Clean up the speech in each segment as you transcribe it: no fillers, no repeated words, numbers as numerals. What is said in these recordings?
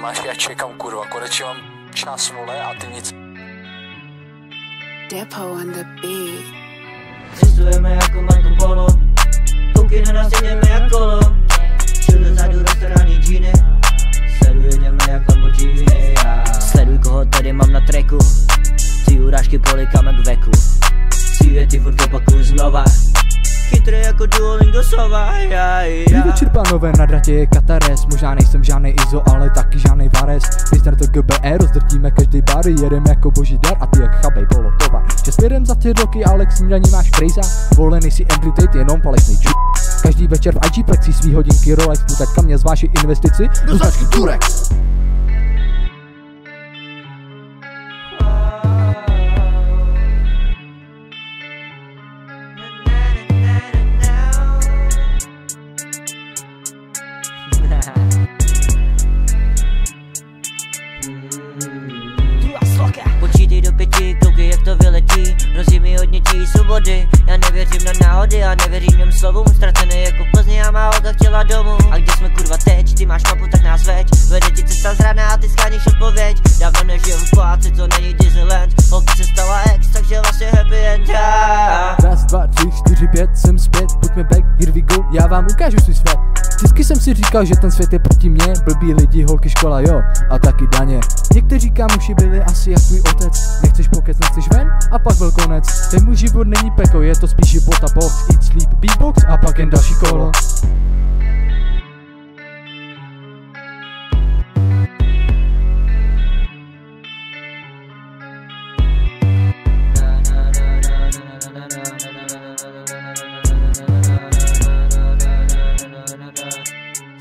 máš, já čekám, kurva, konečně mám čas, vole, a ty nic. Depo on the beat. Cestujeme jako Marco Polo, kouky na nás jedeme jak kolo. Všude vzadu restaurální džíny, sledujeme jak Lamborghini. Sleduj, koho tady mám na tracku, ty urážky polikáme k veku. Si věty furt opakuju znova, chytrý jako Duolingo sova. Dobrý večer, pánové, na dratě je Katares. Možná nejsem žádnej Izo, ale taky žádnej Vares. Mistr to GBE, rozdrtíme každý bar. Jedeme jako boží dar a ty jak chabej bolotovar. Že směrem za 3 roky, ale k snídaní máš krejza. Volený si Andrew Tate, jenom falešnej č***. Každý večer v IG Plexi svý hodinky Rolex. Putačka mě zváši investici do značky Turex. Počítej do 5, koukej jak to vyletí. Hrozí mi hodně tí svobody. Já nevěřím na náhody a nevěřím těm slovům. Ztracený jako v Plzni a má holka chtěla domů. A kde jsme kurva teď? Ty máš mapu, tak nás veď. Vede ti cesta z rána a ty scháníš odpověď. Dávno nežijem v pláci, to není Disneyland. Holky se stala ex, takže vlastně happy end. Raz, 2, 3, 4, 5, jsem zpět. Pojďme back, here we go, já vám ukážu svůj svět. Vždycky jsem si říkal, že ten svět je proti mně. Blbí lidi, holky, škola, jo, a taky daně. Někteří kámoši byli asi jak tvůj otec. Nechceš pokec, nechceš ven a pak byl konec. Ten můj život není peko, je to spíš život a box. Eat, sleep, beatbox a pak jen další kolo.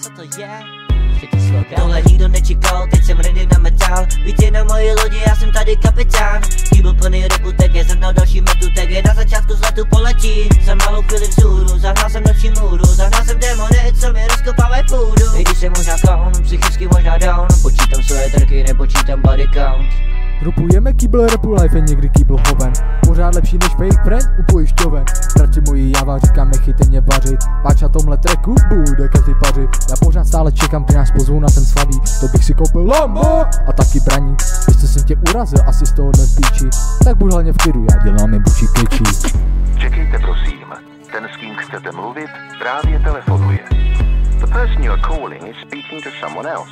Co to je? Tohle nikdo nečekal, teď jsem ready na metal. Vítej na moji lodi, já jsem tady kapitán. Kýbl plný repu, tak je zahnal další metu, tak je na začátku z letu poletí. Za malou chvíli vzhůru, zahnal jsem noční můru. Zahnal jsem démony, co mi rozkopávaj půdu. I když jsem možná clown, psychicky možná down. Počítám svoje trky, nepočítám body count. Ropujeme kýbl repu, life je někdy kýbl hoven. Pořád lepší než fake friend u pojišťoven. Bratři moji, já vám říkám, nechejte mě vařit. Páč na tomhle tracku bude každý pařit. Já pořád stále čekám, kdy nás pozvou na ten slavý. To bych si koupil Lambo a taky braní. Jestli jsem tě urazil, asi z tohohle píči, tak buď hlavně v klidu, já dělám jen bučí kličí. Čekejte prosím, ten s kým chcete mluvit právě telefonuje. The person you are calling is speaking to someone else.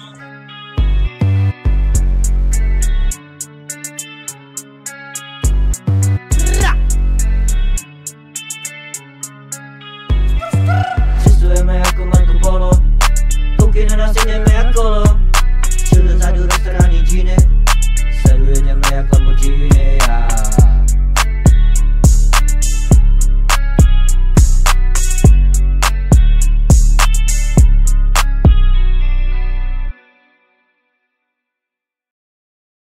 Cestujeme jako Marco Polo, kouky na nás jedeme jak kolo. Všude vzadu restaurální džíny.